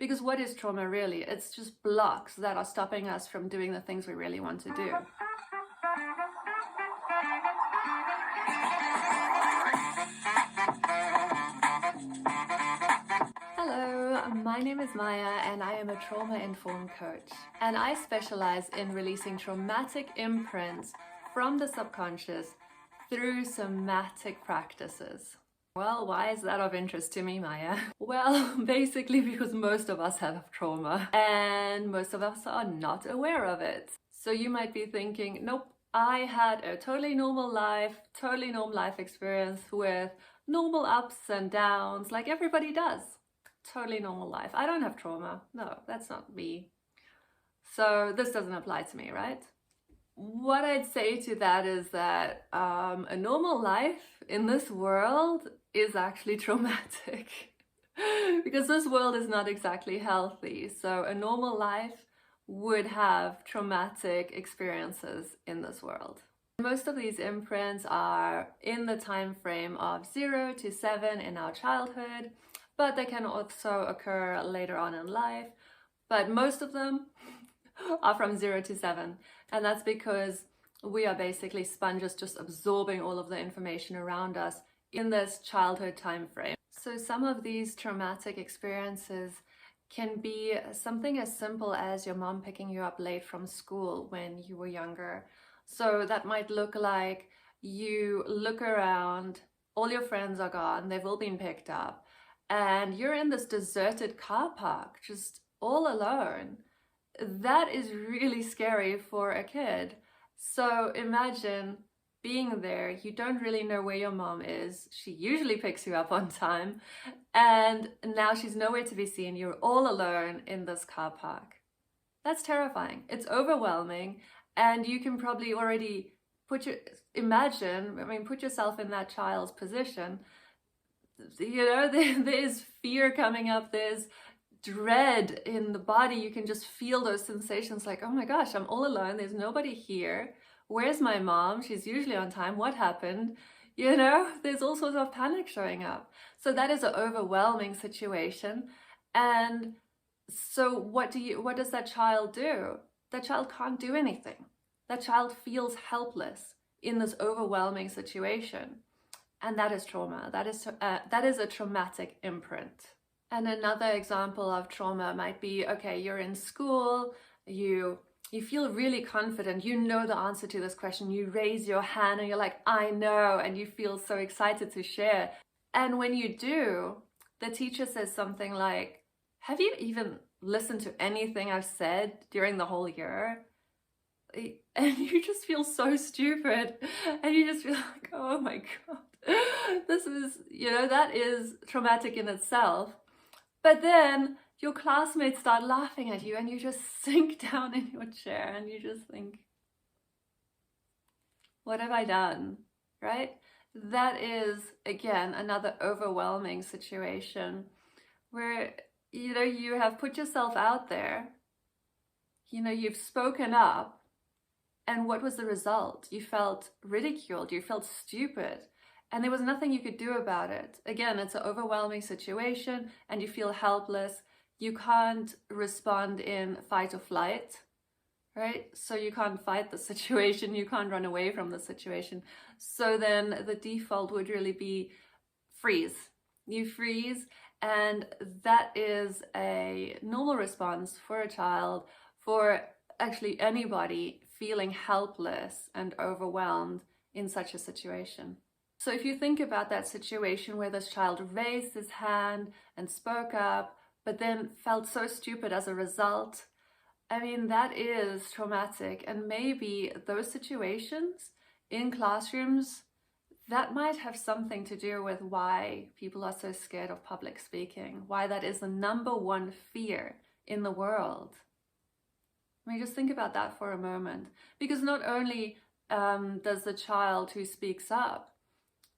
Because what is trauma really? It's just blocks that are stopping us from doing the things we really want to do. Hello, my name is Maya and I am a trauma-informed coach. And I specialize in releasing traumatic imprints from the subconscious through somatic practices. Well, why is that of interest to me, Maya? Well, basically because most of us have trauma and most of us are not aware of it. So you might be thinking, nope, I had a totally normal life experience with normal ups and downs like everybody does. Totally normal life. I don't have trauma. No, that's not me. So this doesn't apply to me, right? What I'd say to that is that a normal life in this world is actually traumatic because this world is not exactly healthy. So a normal life would have traumatic experiences in this world. Most of these imprints are in the time frame of 0 to 7 in our childhood, but they can also occur later on in life. But most of them are from 0 to 7. And that's because we are basically sponges just absorbing all of the information around us in this childhood time frame. So some of these traumatic experiences can be something as simple as your mom picking you up late from school when you were younger. So that might look like you look around, all your friends are gone, they've all been picked up, and you're in this deserted car park, just all alone. That is really scary for a kid. So imagine being there, you don't really know where your mom is. She usually picks you up on time, and now she's nowhere to be seen. You're all alone in this car park. That's terrifying. It's overwhelming, and you can probably already put yourself in that child's position. You know, there's fear coming up, there's dread in the body. You can just feel those sensations like, oh my gosh, I'm all alone, there's nobody here. Where's my mom? She's usually on time. What happened? You know, there's all sorts of panic showing up. So that is an overwhelming situation. And so what does that child do? That child can't do anything. That child feels helpless in this overwhelming situation. And that is trauma. That is a traumatic imprint. And another example of trauma might be, okay, you're in school, you feel really confident, you know the answer to this question, you raise your hand and you're like, I know, and you feel so excited to share. And when you do, the teacher says something like, have you even listened to anything I've said during the whole year? And you just feel so stupid, and you just feel like, oh my God, this is, that is traumatic in itself. But then your classmates start laughing at you and you just sink down in your chair and you just think, what have I done, right? That is, again, another overwhelming situation where, you have put yourself out there, you've spoken up, and what was the result? You felt ridiculed, you felt stupid, and there was nothing you could do about it. Again, it's an overwhelming situation and you feel helpless. You can't respond in fight or flight, right? So you can't fight the situation, you can't run away from the situation. So then the default would really be freeze. You freeze, and that is a normal response for a child, for actually anybody feeling helpless and overwhelmed in such a situation. So if you think about that situation where this child raised his hand and spoke up, but then felt so stupid as a result, I mean, that is traumatic. And maybe those situations in classrooms, that might have something to do with why people are so scared of public speaking, why that is the #1 fear in the world. I mean, just think about that for a moment. Because not only does the child who speaks up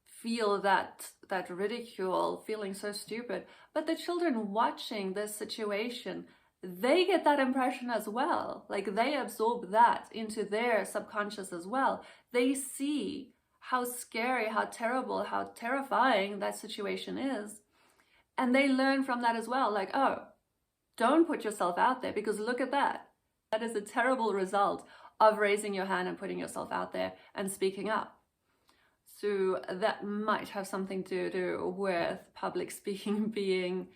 feel that ridicule, feeling so stupid, but the children watching this situation, they get that impression as well. Like, they absorb that into their subconscious as well. They see how scary, how terrible, how terrifying that situation is. And they learn from that as well. Like, oh, Don't put yourself out there, because look at that. That is a terrible result of raising your hand and putting yourself out there and speaking up. So that might have something to do with public speaking being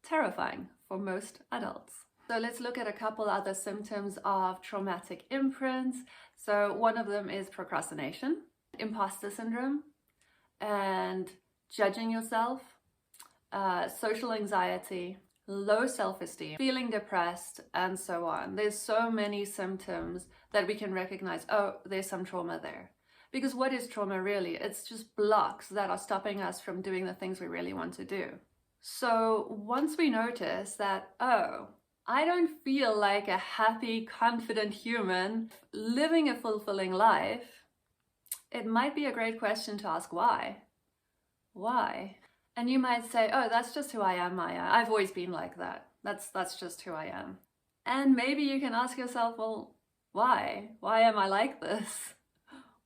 terrifying for most adults. So let's look at a couple other symptoms of traumatic imprints. So one of them is procrastination, imposter syndrome, and judging yourself, social anxiety, low self-esteem, feeling depressed, and so on. There's so many symptoms that we can recognize, oh, there's some trauma there. Because what is trauma really? It's just blocks that are stopping us from doing the things we really want to do. So once we notice that, oh, I don't feel like a happy, confident human living a fulfilling life, it might be a great question to ask why. Why? And you might say, oh, that's just who I am, Maya. I've always been like that. That's just who I am. And maybe you can ask yourself, well, why? Why am I like this?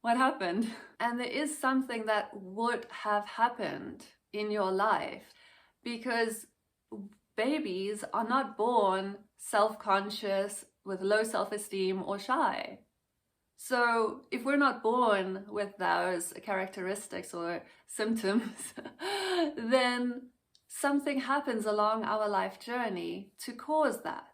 What happened? And there is something that would have happened in your life, because babies are not born self-conscious, with low self-esteem, or shy. So if we're not born with those characteristics or symptoms, then something happens along our life journey to cause that,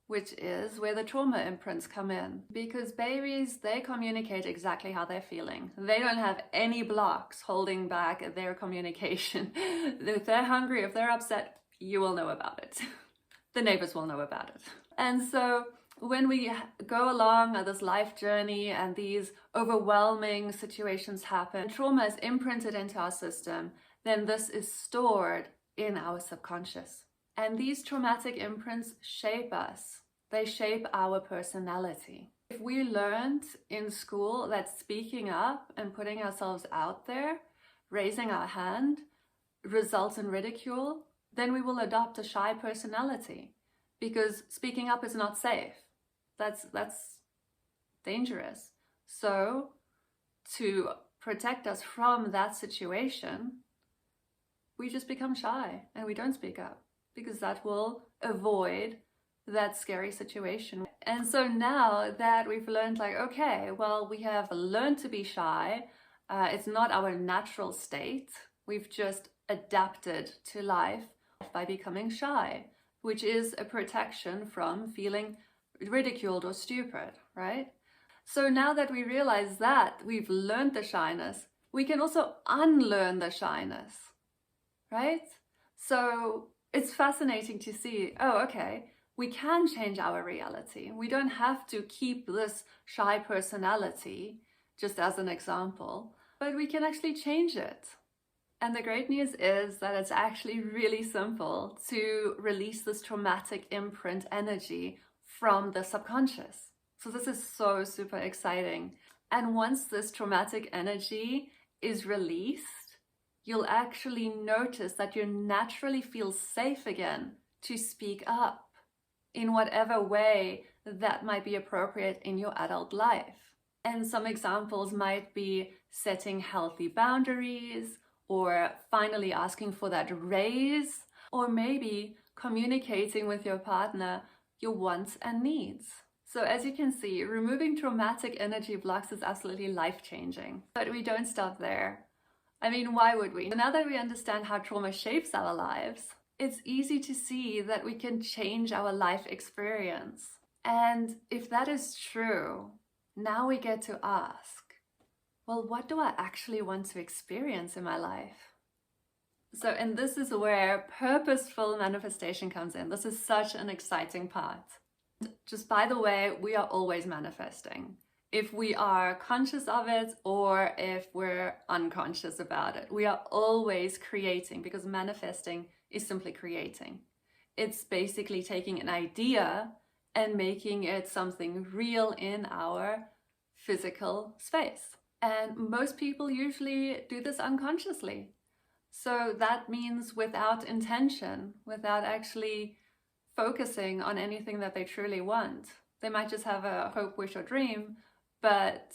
which is where the trauma imprints come in. Because babies, they communicate exactly how they're feeling. They don't have any blocks holding back their communication. If they're hungry, if they're upset, you will know about it. The neighbors will know about it. And so when we go along this life journey and these overwhelming situations happen, trauma is imprinted into our system, then this is stored in our subconscious. And these traumatic imprints shape us. They shape our personality. If we learned in school that speaking up and putting ourselves out there, raising our hand, results in ridicule, then we will adopt a shy personality, because speaking up is not safe. That's dangerous. So to protect us from that situation, we just become shy and we don't speak up, because that will avoid that scary situation. And so now that we've learned, like, okay, well, we have learned to be shy. It's not our natural state. We've just adapted to life by becoming shy, which is a protection from feeling ridiculed or stupid, right? So now that we realize that we've learned the shyness, we can also unlearn the shyness, right? So it's fascinating to see, oh, okay, we can change our reality. We don't have to keep this shy personality, just as an example, but we can actually change it. And the great news is that it's actually really simple to release this traumatic imprint energy from the subconscious. So this is so super exciting. And once this traumatic energy is released, you'll actually notice that you naturally feel safe again to speak up in whatever way that might be appropriate in your adult life. And some examples might be setting healthy boundaries, or finally asking for that raise, or maybe communicating with your partner your wants and needs. So as you can see, removing traumatic energy blocks is absolutely life-changing. But we don't stop there. I mean, why would we? Now that we understand how trauma shapes our lives, it's easy to see that we can change our life experience. And if that is true, now we get to ask, well, what do I actually want to experience in my life? So, and this is where purposeful manifestation comes in. This is such an exciting part. Just by the way, we are always manifesting. If we are conscious of it or if we're unconscious about it, we are always creating, because manifesting is simply creating. It's basically taking an idea and making it something real in our physical space. And most people usually do this unconsciously. So that means without intention, without actually focusing on anything that they truly want. They might just have a hope, wish, or dream, but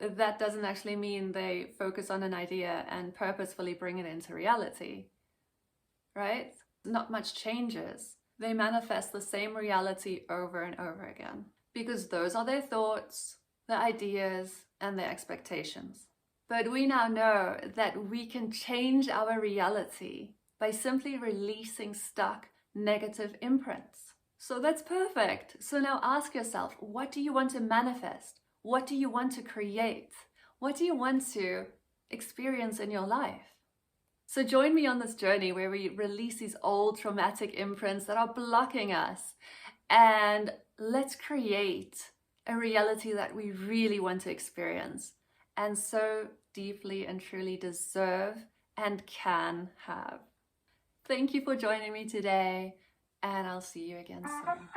that doesn't actually mean they focus on an idea and purposefully bring it into reality, right? Not much changes. they manifest the same reality over and over again, because those are their thoughts, their ideas, and their expectations. But we now know that we can change our reality by simply releasing stuck negative imprints. So that's perfect. So now ask yourself, what do you want to manifest? What do you want to create? What do you want to experience in your life? So join me on this journey where we release these old traumatic imprints that are blocking us, and let's create a reality that we really want to experience and so deeply and truly deserve and can have. Thank you for joining me today, and I'll see you again soon.